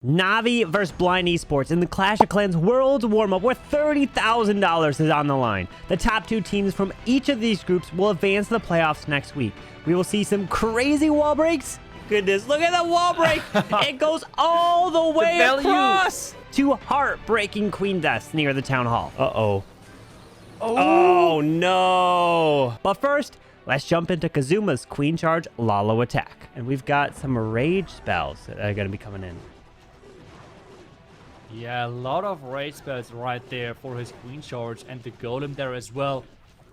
Navi versus Blind Esports in the Clash of Clans Worlds Warmup, where $30,000 is on the line. The top two teams from each of these groups will advance to the playoffs next week. We will see some crazy wall breaks. Goodness, look at the wall break. It goes all the way across to heartbreaking queen deaths near the town hall. Uh-oh. Oh, no. But first, let's jump into Kazuma's Queen Charge Lalo attack. And we've got some rage spells that are going to be coming in. Yeah, a lot of rage spells right there for his Queen Charge and the Golem there as well.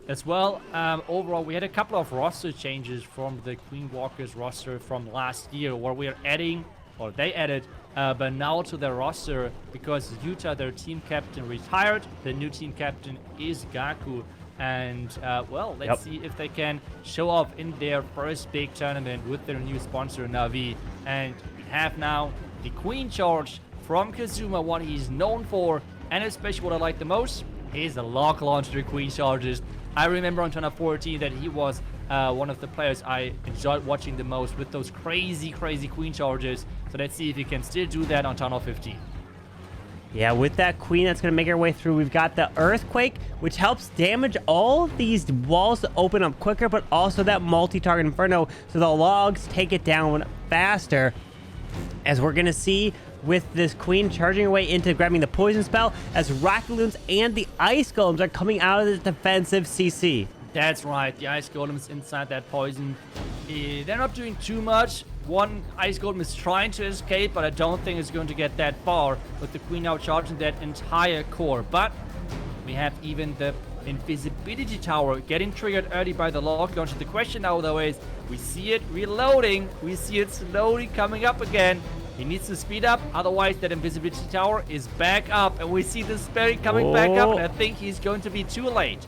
Overall, we had a couple of roster changes from the Queen Walkers roster from last year, where we are adding, or they added, Bernaul to their roster because Utah, their team captain, retired. The new team captain is Gaku. And, well, let's see if they can show off in their first big tournament with their new sponsor, Navi. And we have now the Queen Charge from Kazuma, what he's known for, and especially what I like the most is the lock launcher Queen Charges. I remember on Tournament 14 that he was one of the players I enjoyed watching the most with those crazy Queen Charges. So let's see if he can still do that on Tournament 15. Yeah, with that queen that's going to make her way through, we've got the Earthquake, which helps damage all these walls to open up quicker, but also that multi-target Inferno, so the logs take it down faster. As we're going to see with this queen charging away into grabbing the poison spell, as rocket loons and the ice golems are coming out of the defensive CC. That's right, the ice golems inside that poison. They're not doing too much. One ice golem is trying to escape, but I don't think it's going to get that far with the queen now charging that entire core. But we have even the invisibility tower getting triggered early by the lock launcher. The question now, though, is we see it reloading. We see it slowly coming up again. He needs to speed up, otherwise that invisibility tower is back up. And we see the Sperry coming back up, and I think he's going to be too late.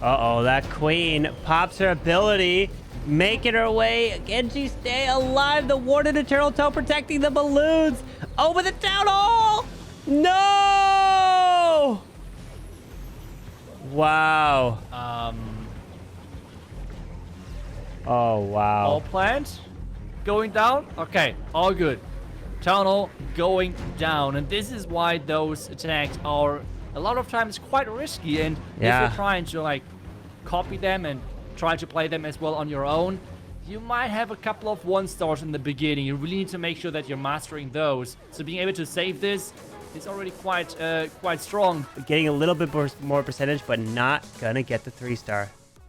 Uh-oh, that queen pops her ability, making her way. Can she stay alive? The Warden Eternal Toe protecting the balloons. Over the town hall! No! Wow. Oh, wow. All plans going down? Okay, all good. Town hall going down. And this is why those attacks are a lot of times quite risky. And if you're trying to like copy them and try to play them as well on your own, you might have a couple of 1-stars in the beginning. You really need to make sure that you're mastering those. So being able to save this is already quite strong. Getting a little bit more percentage, but not gonna get the 3-star.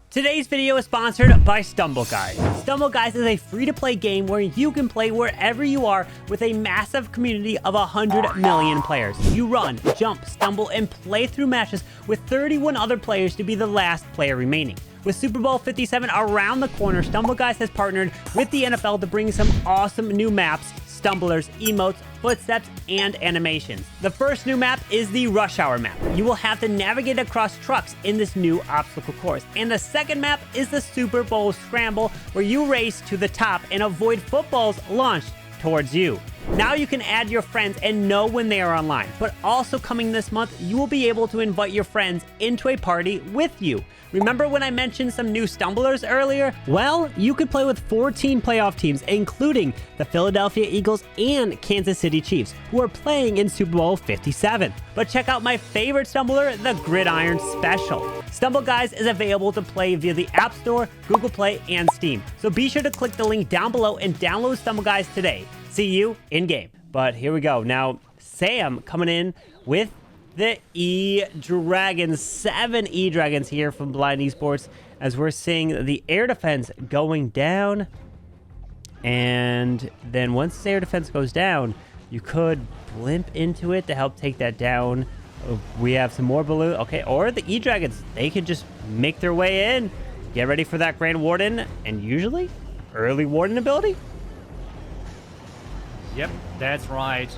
Today's video is sponsored by Stumble Guys. Stumble Guys is a free-to-play game where you can play wherever you are with a massive community of 100 million players. You run, jump, stumble, and play through matches with 31 other players to be the last player remaining. With Super Bowl 57 around the corner, Stumble Guys has partnered with the NFL to bring some awesome new maps, stumblers, emotes, footsteps, and animations. The first new map is the Rush Hour map. You will have to navigate across trucks in this new obstacle course. And the second map is the Super Bowl Scramble, where you race to the top and avoid footballs launched towards you. Now you can add your friends and know when they are online. But also coming this month, you will be able to invite your friends into a party with you. Remember when I mentioned some new stumblers earlier? Well, you could play with 14 playoff teams, including the Philadelphia Eagles and Kansas City Chiefs, who are playing in Super Bowl 57. But check out my favorite stumbler, the Gridiron Special. Stumble Guys is available to play via the App Store, Google Play, and Steam. So be sure to click the link down below and download Stumble Guys today. See you in-game. But here we go. Now, Sam coming in with the EDrags, 7 EDrags here from Blind Esports, as we're seeing the air defense going down. And then once the air defense goes down, you could blimp into it to help take that down. We have some more balloon. Okay, or the EDrags, they can just make their way in. Get ready for that Grand Warden, and usually early Warden ability. Yep, that's right.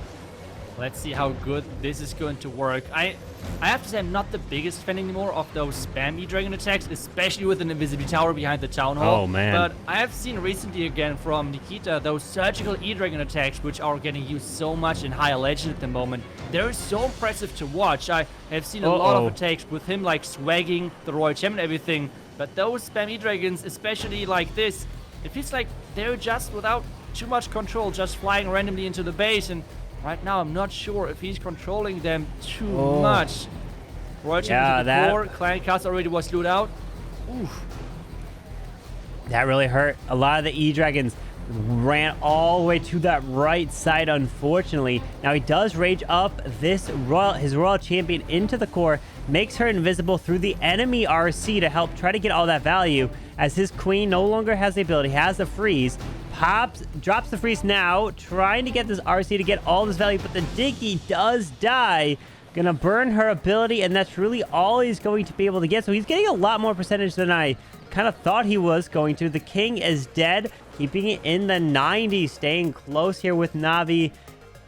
Let's see how good this is going to work. I have to say I'm not the biggest fan anymore of those spam E-Dragon attacks, especially with an invisibility tower behind the town hall. Oh, man. But I have seen recently again from Nikita those surgical E-Dragon attacks, which are getting used so much in higher legend at the moment. They're so impressive to watch. I have seen a lot of attacks with him like swagging the Royal Gem and everything. But those spam E-Dragons, especially like this, it feels like they're just without too much control, just flying randomly into the base, and right now, I'm not sure if he's controlling them too much. Royal Yeah, into the core. Clan Cast already was looted out. Oof. That really hurt. A lot of the E-Dragons ran all the way to that right side, unfortunately. Now he does rage up his royal champion into the core, makes her invisible through the enemy RC to help try to get all that value, as his queen no longer has the ability, has the freeze. Drops the freeze now, trying to get this RC to get all this value, but the Diggy does die. Gonna burn her ability, and that's really all he's going to be able to get. So he's getting a lot more percentage than I kind of thought he was going to. The king is dead, keeping it in the 90s, staying close here with Navi.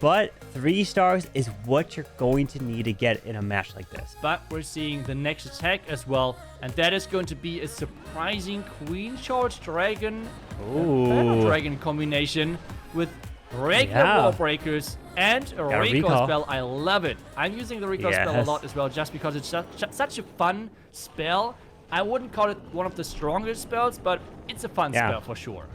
But 3 stars is what you're going to need to get in a match like this. But we're seeing the next attack as well, and that is going to be a surprising Queen Charge Dragon, Dragon combination with regular wall breakers and a recall spell. I love it. I'm using the recall spell a lot as well, just because it's such a fun spell. I wouldn't call it one of the strongest spells, but it's a fun spell for sure.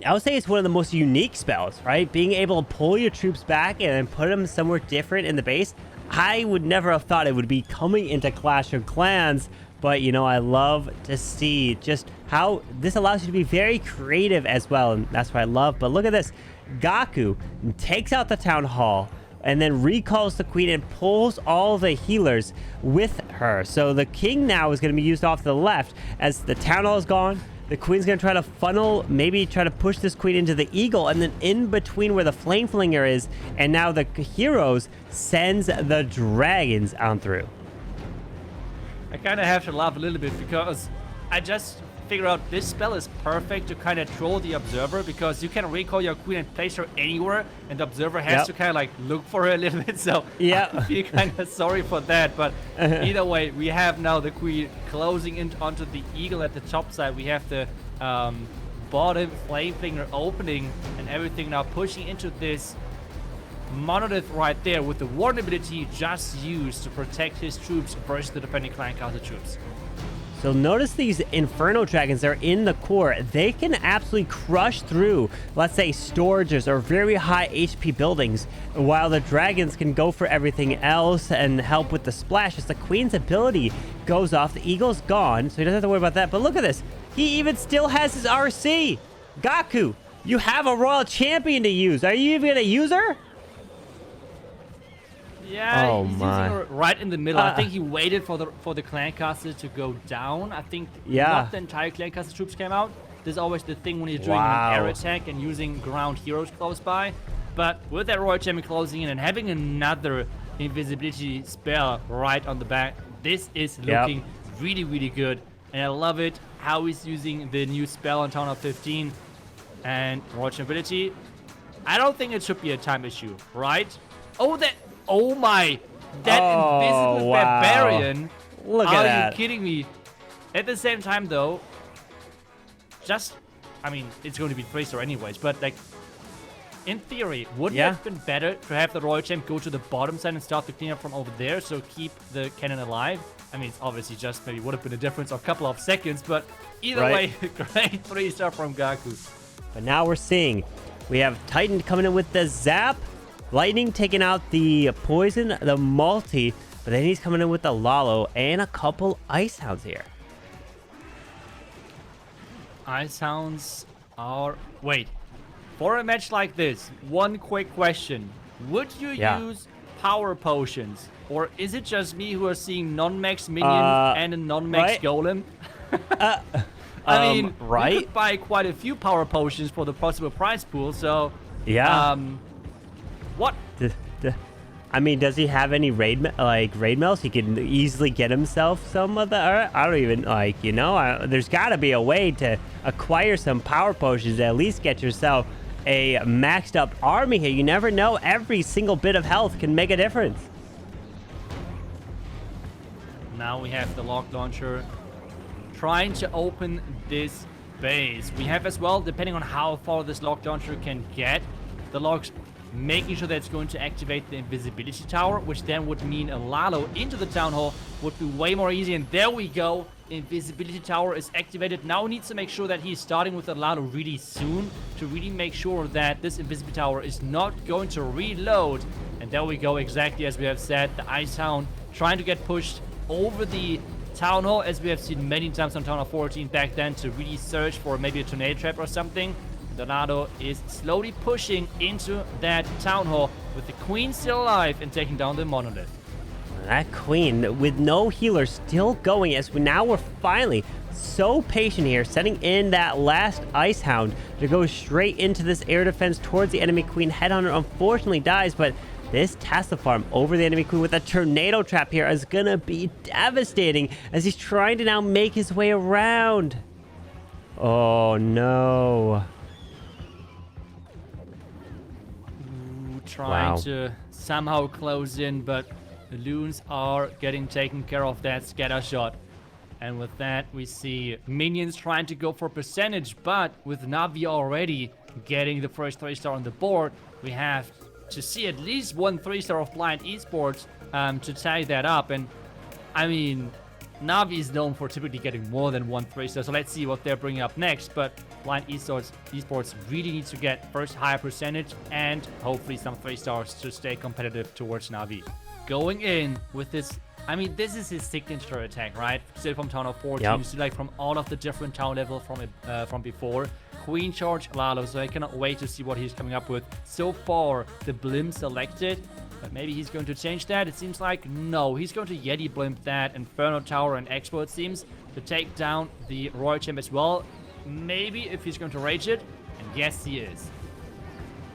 I would say it's one of the most unique spells, right? Being able to pull your troops back and then put them somewhere different in the base. I would never have thought it would be coming into Clash of Clans, but, you know, I love to see just how this allows you to be very creative as well, and that's what I love. But look at this. Gaku takes out the Town Hall and then recalls the queen and pulls all the healers with her. So the king now is going to be used off to the left as the Town Hall is gone. The queen's going to try to funnel, maybe try to push this queen into the eagle, and then in between where the flame flinger is, and now the heroes sends the dragons on through. I kind of have to laugh a little bit because I just figure out this spell is perfect to kind of troll the observer, because you can recall your queen and place her anywhere, and the observer has to kind of like look for her a little bit. So I feel kind of sorry for that, but either way, we have now the queen closing in onto the eagle at the top side. We have the bottom flame finger opening and everything now pushing into this monolith right there with the warden ability just used to protect his troops versus the defending clan castle troops. So notice these Inferno Dragons are in the core. They can absolutely crush through, let's say, storages or very high HP buildings, while the Dragons can go for everything else and help with the splash. As the Queen's ability goes off, the Eagle's gone, so he doesn't have to worry about that. But look at this. He even still has his RC. Gaku, you have a Royal Champion to use. Are you even going to use her? Yeah, he's using her right in the middle. I think he waited for the clan caster to go down. I think not the entire clan caster troops came out. There's always the thing when you're doing an air attack and using ground heroes close by. But with that Royal Champion closing in and having another invisibility spell right on the back, this is looking really, really good. And I love it how he's using the new spell on Town of 15 and Royal Champion ability. I don't think it should be a time issue, right? Oh my, that invisible barbarian. Look at that. Are you kidding me? At the same time though, I mean, it's going to be 3-star anyways, but like, in theory, wouldn't it have been better to have the Royal Champ go to the bottom side and start the cleanup from over there, so keep the cannon alive? I mean, it's obviously just maybe would have been a difference of a couple of seconds, but either way, great 3-star from Gaku. But now we're seeing, we have Titan coming in with the Zap, Lightning taking out the Poison, the Multi, but then he's coming in with the Lalo and a couple Ice Hounds here. Ice Hounds are... Wait. For a match like this, one quick question. Would you use Power Potions? Or is it just me who are seeing non-max minion and a non-max golem? I mean, you could buy quite a few Power Potions for the possible prize pool, so... What? I mean, does he have any raid mails? He can easily get himself some of the... I don't even, you know, there's got to be a way to acquire some power potions to at least get yourself a maxed up army here. You never know. Every single bit of health can make a difference. Now we have the lock launcher trying to open this base. We have as well, depending on how far this lock launcher can get, the locks making sure that it's going to activate the invisibility tower, which then would mean a Lalo into the town hall would be way more easy. And there we go. invisibility tower is activated. Now he needs to make sure that he's starting with the Lalo really soon to really make sure that this invisibility tower is not going to reload. And there we go, exactly as we have said. The Ice Hound trying to get pushed over the Town Hall, as we have seen many times on Town Hall 14 back then, to really search for maybe a tornado trap or something. Donato is slowly pushing into that Town Hall with the Queen still alive and taking down the Monolith. That Queen with no healer still going, as we're finally so patient here, setting in that last Ice Hound to go straight into this air defense towards the enemy Queen. Headhunter unfortunately dies, but this Tesla farm over the enemy Queen with a tornado trap here is gonna be devastating as he's trying to now make his way around. Oh no. Trying to somehow close in, but the Loons are getting taken care of that scatter shot. And with that, we see minions trying to go for percentage, but with Navi already getting the first 3-star on the board, we have to see at least one 3-star of Blind eSports to tie that up. And I mean, Navi is known for typically getting more than one 3-star, so let's see what they're bringing up next. But Blind eSports really needs to get first higher percentage and hopefully some 3-stars to stay competitive towards Navi. Going in with this, I mean, this is his signature attack, right? Still from Town of 14, still like from all of the different town levels from before. Queen Charge Lalo, so I cannot wait to see what he's coming up with. So far, the Blimp selected, but maybe he's going to change that. It seems like no, he's going to Yeti Blimp that, Inferno Tower and Expo, it seems, to take down the Royal Champ as well. Maybe if he's going to rage it, and yes, he is.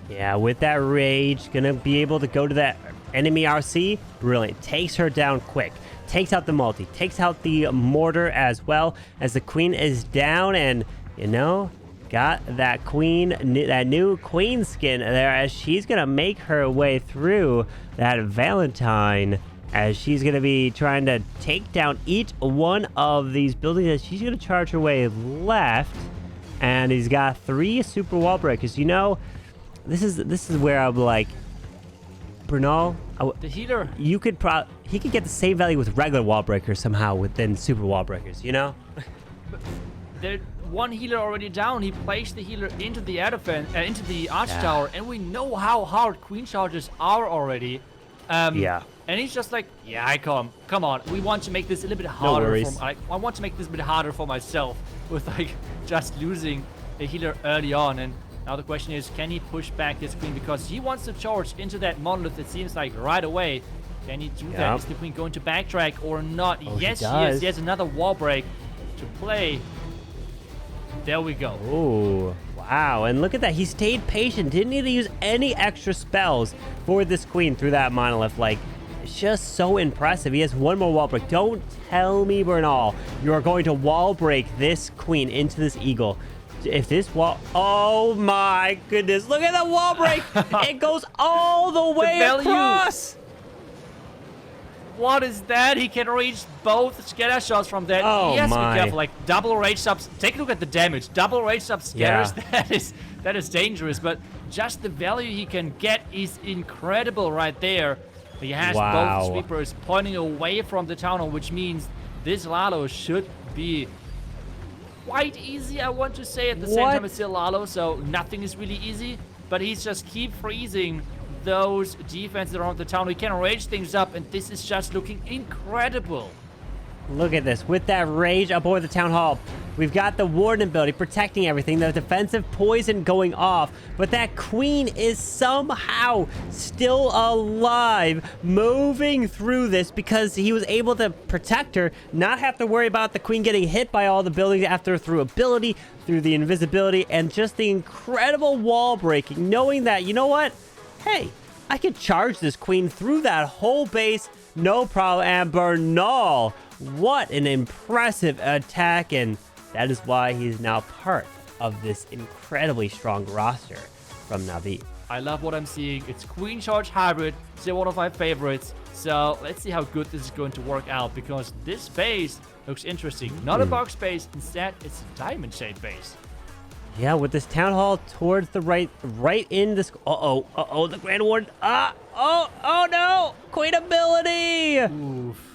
Yeah, with that rage, gonna be able to go to that enemy RC. Brilliant. Takes her down quick. Takes out the multi. Takes out the mortar as well, as the Queen is down, and, you know, got that Queen, that new Queen skin there, as she's gonna make her way through that Valentine, as she's gonna be trying to take down each one of these buildings, as she's gonna charge her way left. And he's got 3 super wall breakers. You know, this is where I'm like, Bernaul, the healer, he could get the same value with regular wall breakers somehow within super wall breakers, you know? There's one healer already down. He placed the healer into the air defense, into the arch tower, and we know how hard Queen charges are already. And he's just like, yeah, I come on. We want to make this a little bit harder. I want to make this a bit harder for myself with like just losing a healer early on. And now the question is, can he push back this Queen, because he wants to charge into that Monolith? It seems like right away. Can he do that? Is the Queen going to backtrack or not? Yes, she is. He has another wall break to play. There we go. Oh, wow. And look at that. He stayed patient. Didn't need to use any extra spells for this Queen through that Monolith. Like, it's just so impressive. He has one more wall break. Don't tell me, Bernaul, you're going to wall break this Queen into this Eagle. If this wall... Oh, my goodness. Look at the wall break. It goes all the way across. What is that? He can reach both scatter shots from that. Oh, he has to my. be careful. Like, double rage subs. Take a look at the damage. Double rage sub scatters. That is dangerous. But just the value he can get is incredible right there. He has both sweepers pointing away from the town hall, which means this Lalo should be quite easy, I want to say. At the same time, it's still Lalo, so nothing is really easy. But he's just keep freezing those defenses around the town. We can rage things up, and this is just looking incredible. Look at this. With that rage aboard the town hall, we've got the Warden ability protecting everything, the defensive poison going off, but that Queen is somehow still alive, moving through this because he was able to protect her, not have to worry about the Queen getting hit by all the buildings after through ability, through the invisibility, and just the incredible wall breaking, knowing that, you know what? Hey, I could charge this Queen through that whole base, no problem. And Bernaul, what an impressive attack, and that is why he's now part of this incredibly strong roster from Navi. I love what I'm seeing. It's Queen Charge Hybrid, still one of my favorites. So let's see how good this is going to work out, because this base looks interesting. Not a box base, instead it's a diamond shaped base. Yeah, with this town hall towards the right in this. The Grand Warden. Oh no! Queen ability! Oof.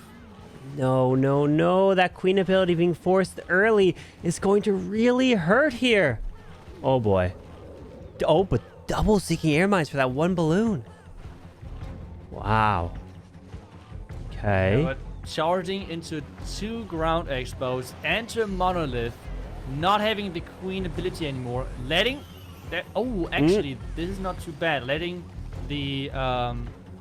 No, no, no. That queen ability being forced early is going to really hurt here. Oh, boy. Oh, but double seeking air mines for that one balloon. Wow. Okay. But charging into 2 ground expos and to a monolith, not having the queen ability anymore, letting that. Oh, actually, this is not too bad. Letting the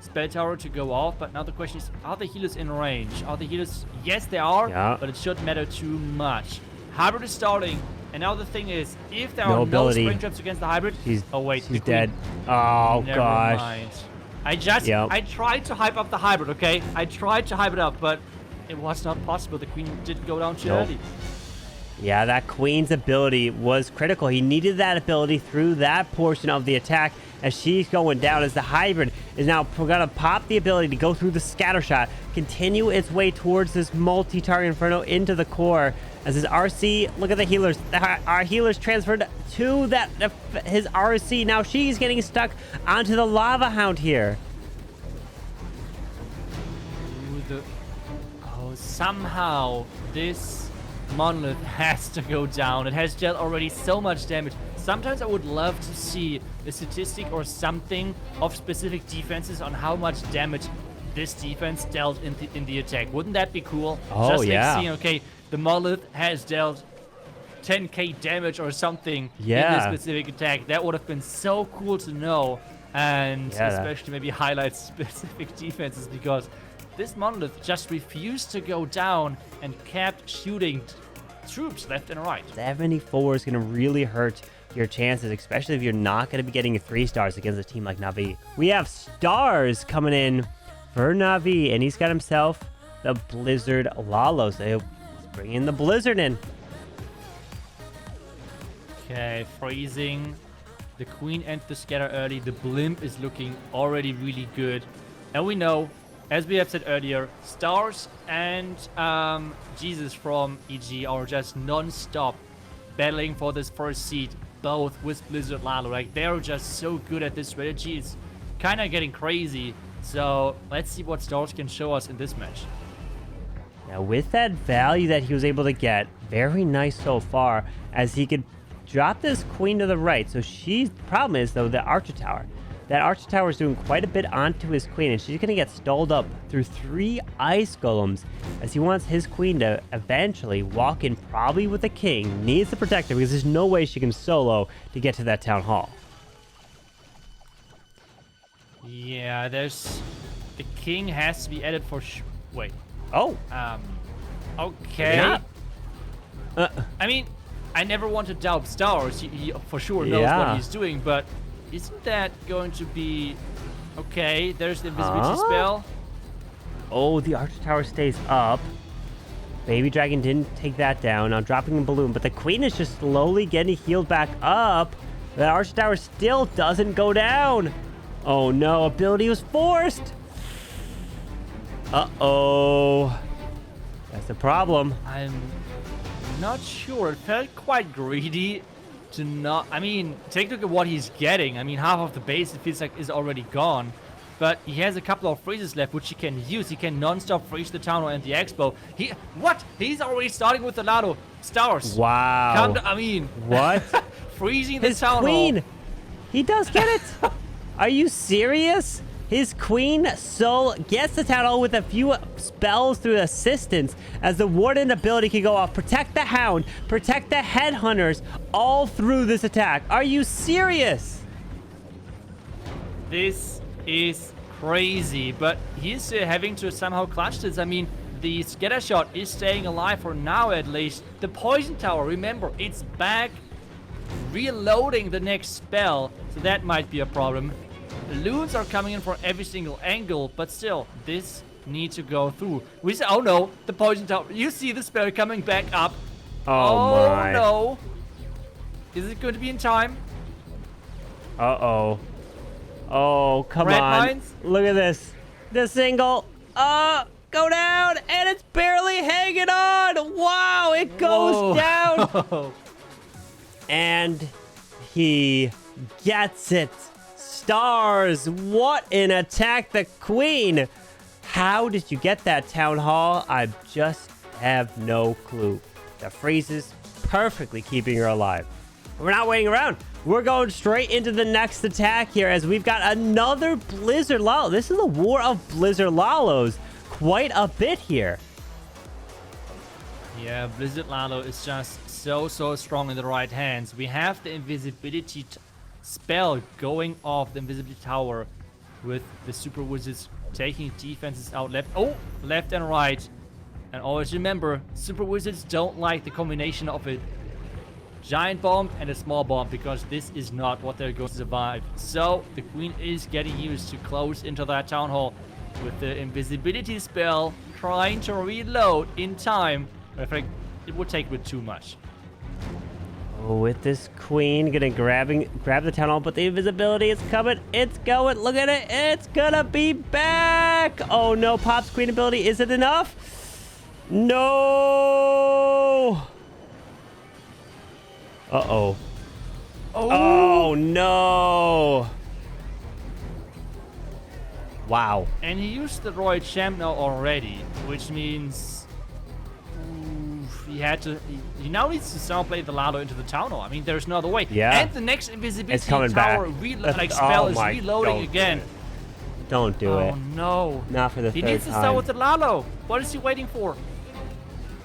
spell tower to go off, but now the question is, are the healers in range? Are the healers? Yes, they are, but it shouldn't matter too much. Hybrid is starting, and now the thing is, if there are no spring traps against the hybrid, oh wait, she's dead. Oh never gosh. Mind. I tried to hype up the hybrid, okay? I tried to hype it up, but it was not possible. The queen didn't go down too early. Yeah, that queen's ability was critical. He needed that ability through that portion of the attack as she's going down, as the hybrid is now going to pop the ability to go through the scatter shot, continue its way towards this multi-target inferno into the core. As his RC, look at the healers. Our healers transferred to his RC. Now she's getting stuck onto the lava hound here. Somehow this monolith has to go down. It has dealt already so much damage. Sometimes I would love to see a statistic or something of specific defenses on how much damage this defense dealt in the attack. Wouldn't that be cool? Oh, just yeah. Like seeing, okay, the monolith has dealt 10k damage or something in this specific attack. That would have been so cool to know, and especially maybe highlight specific defenses, because this monolith just refused to go down and kept shooting troops left and right. 74 is going to really hurt your chances, especially if you're not going to be getting 3 stars against a team like Navi. We have stars coming in for Navi, and he's got himself the Blizzard Lalo. So he's bringing the Blizzard in. Okay, freezing. The queen and the scatter early. The blimp is looking already really good. And we know, as we have said earlier, Stars and Jesus from EG are just non-stop battling for this first seed, both with Blizzard Lalo. Like, they're just so good at this strategy. It's kind of getting crazy. So let's see what Stars can show us in this match. Now, with that value that he was able to get, very nice so far, as he could drop this queen to the right. So the problem is, though, the Archer Tower. That Archer Tower is doing quite a bit onto his queen, and she's going to get stalled up through 3 ice golems, as he wants his queen to eventually walk in, probably with the king. Needs to protect her because there's no way she can solo to get to that town hall. Yeah, the king has to be added for wait. Oh. Okay. I mean, I never want to doubt Stars. He for sure knows what he's doing, but isn't that going to be okay? There's the invisibility spell. Oh, the Archer Tower stays up. Baby Dragon didn't take that down. Now dropping the balloon, but the queen is just slowly getting healed back up. The Archer Tower still doesn't go down. Oh no, ability was forced. Uh-oh. That's the problem. I'm not sure. It felt quite greedy to not... I mean, take a look at what he's getting. I mean, half of the base, it feels like, is already gone. But he has a couple of freezes left, which he can use. He can non-stop freeze the town and the expo. He's already starting with the Lalo. Stars. Wow. I mean... What? Freezing the His town queen. hall. He does get it. Are you serious? His queen soul gets the town hall with a few spells through assistance, as the warden ability can go off. Protect the hound, protect the headhunters, all through this attack. Are you serious? This is crazy, but he's having to somehow clutch this. I mean, the scatter shot is staying alive for now at least. The poison tower, remember, it's back, reloading the next spell, so that might be a problem. Loons are coming in from every single angle, but still, this needs to go through. We say, oh no, the poison tower. You see the spell coming back up. Oh my. No. Is it going to be in time? Uh-oh. Oh, come Red on. mines? Look at this. The single. Go down, and it's barely hanging on. Wow, it goes down. And he gets it. Stars, what an attack. The queen How did you get that Town Hall? I just have no clue. The freezes perfectly keeping her alive. We're not waiting around. We're going straight into the next attack here as we've got another Blizzard Lalo. This is a war of Blizzard Lalos. Quite a bit here. Yeah, Blizzard Lalo is just so strong in the right hands. We have the invisibility spell going off the invisibility tower with the Super Wizards taking defenses out left and right. And always remember, Super Wizards don't like the combination of a giant bomb and a small bomb because this is not what they're going to survive. So the Queen is getting used to close into that Town Hall with the invisibility spell, trying to reload in time. I think it would take a bit too much. Oh, with this Queen gonna grab the Town Hall, but the invisibility is coming. It's going. Look at it. It's gonna be back. Oh no, Pop's Queen ability isn't enough. No. Uh-oh. Oh no. Wow. And he used the Royal Champ now already, which means he now needs to somehow play the Lalo into the Town Hall. I mean, there's no other way. Yeah. And the next invisibility It's coming tower spell is my, reloading again. Don't do it. Oh no. Not for the third time. He needs to start with the Lalo. What is he waiting for?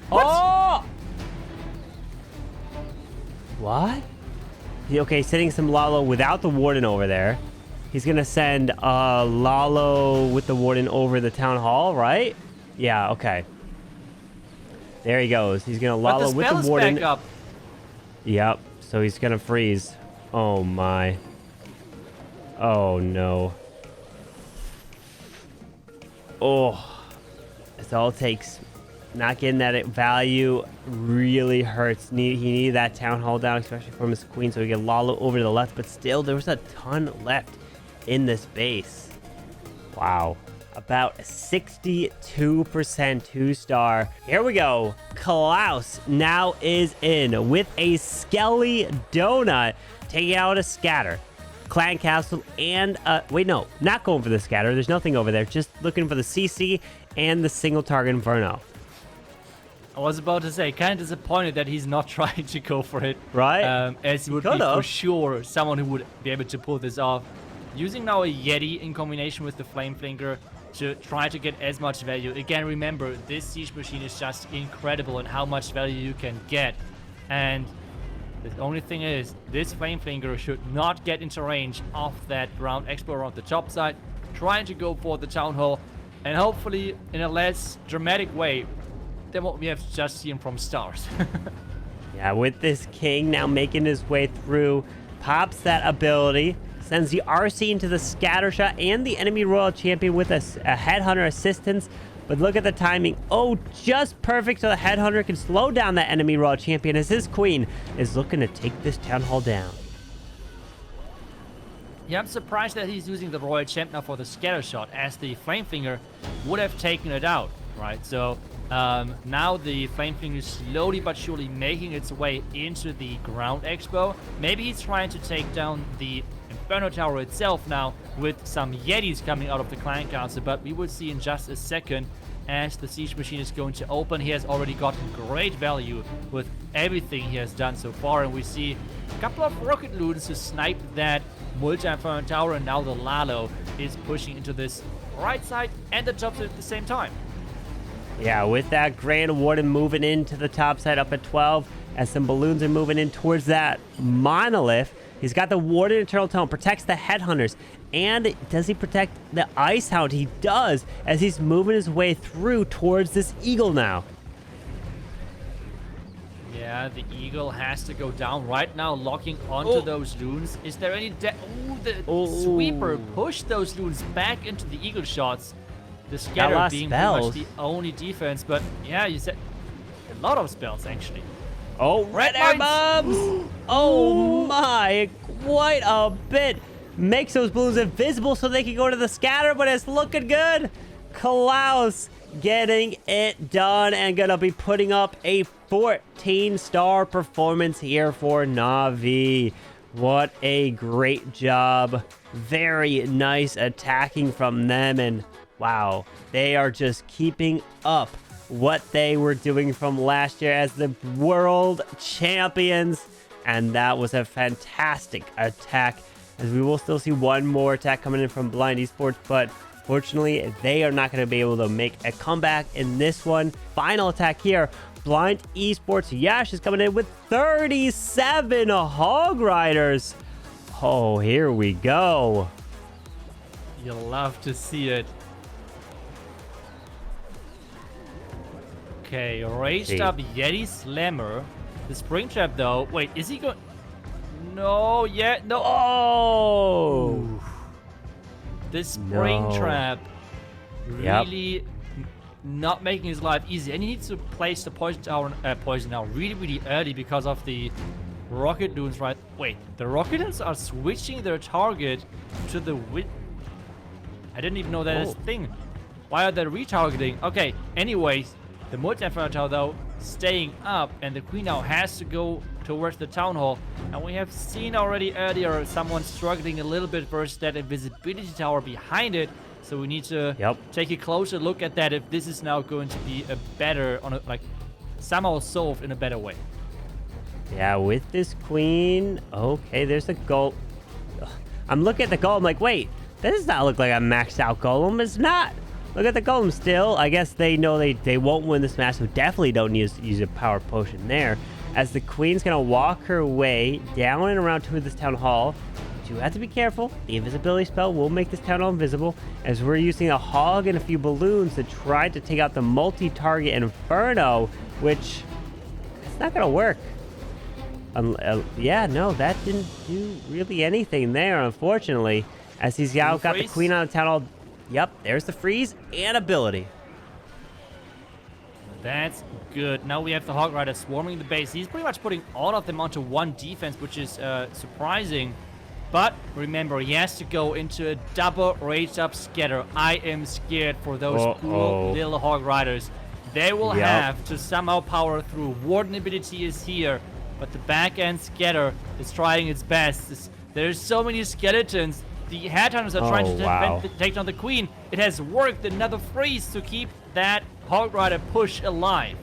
What? Oh! What? Okay, sending some Lalo without the Warden over there. He's gonna send Lalo with the Warden over the Town Hall, right? Yeah, okay. There he goes. He's gonna Lalo with the Warden. Back up. Yep. So he's gonna freeze. Oh my. Oh no. Oh. That's all it takes. Not getting that value really hurts. He needed that Town Hall down, especially from his Queen, so he get Lalo over to the left. But still, there was a ton left in this base. Wow. About 62% 2-star. Here we go. Klaus now is in with a Skelly Donut, taking out a Scatter, Clan Castle, and wait, no, not going for the Scatter. There's nothing over there. Just looking for the CC and the single target Inferno. I was about to say, kind of disappointed that he's not trying to go for it. Right? As he would be for sure someone who would be able to pull this off. Using now a Yeti in combination with the Flame Flinker to try to get as much value. Again, remember, this Siege Machine is just incredible in how much value you can get. And the only thing is, this Flame Flinker should not get into range of that Ground Explorer on the top side, trying to go for the Town Hall, and hopefully in a less dramatic way than what we have just seen from Stars. Yeah, with this King now making his way through, pops that ability, sends the RC into the Scatter Shot and the enemy Royal Champion with a Headhunter assistance. But look at the timing. Oh, just perfect so the Headhunter can slow down that enemy Royal Champion as his Queen is looking to take this Town Hall down. Yeah, I'm surprised that he's using the Royal Champ now for the Scatter Shot, as the Flame Finger would have taken it out, right? So now the Flame Finger is slowly but surely making its way into the Ground Expo. Maybe he's trying to take down the Inferno Tower itself now with some Yetis coming out of the Clan Castle, but we will see in just a second as the Siege Machine is going to open. He has already gotten great value with everything he has done so far, and we see a couple of Rocket Loons to snipe that multi-Inferno Tower, and now the Lalo is pushing into this right side and the top side at the same time. Yeah, with that Grand Warden moving into the top side up at 12, as some balloons are moving in towards that Monolith. He's got the Warden Eternal Tone, protects the Headhunters. And does he protect the Ice Hound? He does, as he's moving his way through towards this Eagle now. Yeah, the Eagle has to go down right now, locking onto those Loons. Is there any... Sweeper pushed those Loons back into the Eagle shots. The Scatter being pretty much the only defense. But yeah, you said a lot of spells, actually. Oh, red air bombs! Oh my, quite a bit. Makes those balloons invisible so they can go to the Scatter, but it's looking good. Klaus getting it done and gonna be putting up a 14-star performance here for Navi. What a great job. Very nice attacking from them, and Wow, they are just keeping up what they were doing from last year as the world champions. And that was a fantastic attack, as we will still see one more attack coming in from Blind Esports, but fortunately, they are not going to be able to make a comeback in this one. Final attack here. Blind Esports YASH is coming in with 37 Hog Riders. Oh, here we go. You'll love to see it. Okay, raised up Yeti Slammer. The spring trap though. Wait, is he going? No, yeah, no. Oh! This spring trap Yep. really not making his life easy. And he needs to place the poison tower really, really early because of the rocket dunes, right? Wait, the rocket dunes are switching their target to the I didn't even know that is a thing. Why are they retargeting? Okay, anyways, the multi-tower though staying up, and the queen now has to go towards the town hall. And we have seen already earlier someone struggling a little bit versus that invisibility tower behind it. So we need to take a closer look at that if this is now going to be a better, somehow solved in a better way. Yeah, with this queen. Okay, there's a goal. I'm looking at the golem like, wait, that does not look like a maxed out golem. It's not. Look at the golem still. I guess they know they won't win this match, so definitely don't need to use a power potion there. As the queen's going to walk her way down and around to this town hall. You have to be careful. The invisibility spell will make this town hall invisible, as we're using a hog and a few balloons to try to take out the multi-target Inferno, which it's not going to work. Yeah, no, that didn't do really anything there, unfortunately, as he's got the queen on the town hall. Yep, there's the freeze and ability. That's good. Now we have the Hog Rider swarming the base. He's pretty much putting all of them onto one defense, which is surprising. But remember, he has to go into a double raised up scatter. I am scared for those cool little Hog Riders. They will have to somehow power through. Warden ability is here, but the back end scatter is trying its best. There's so many skeletons. The Headhunters are trying to take down the Queen. It has worked. Another freeze to keep that Hog Rider push alive.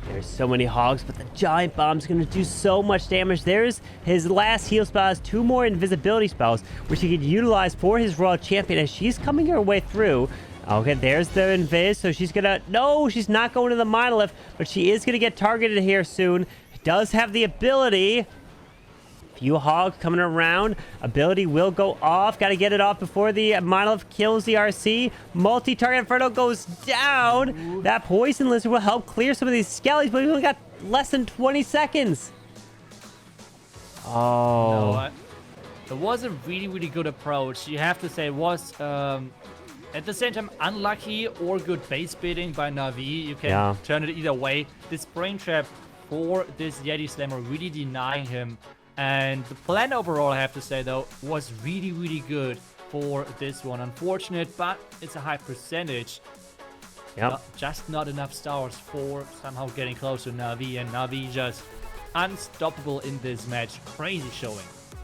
There's so many hogs, but the giant bomb's going to do so much damage. There's his last heal spell. Has 2 more invisibility spells, which he could utilize for his Royal Champion as she's coming her way through. Okay, there's the invis, so she's going to... No, she's not going to the monolith, but she is going to get targeted here soon. Does have the ability. Few hogs coming around. Ability will go off. Got to get it off before the monolith kills the RC. Multi-target Inferno goes down. Ooh. That poison lizard will help clear some of these skellies, but we only got less than 20 seconds. Oh. No, it was a really, really good approach. You have to say it was, at the same time, unlucky or good base bidding by Navi. You can turn it either way. This brain trap for this Yeti Slammer really denying him. And the plan overall, I have to say, though, was really, really good for this one. Unfortunate, but it's a high percentage. Just not enough stars for somehow getting close to Navi. And Navi just unstoppable in this match. Crazy showing.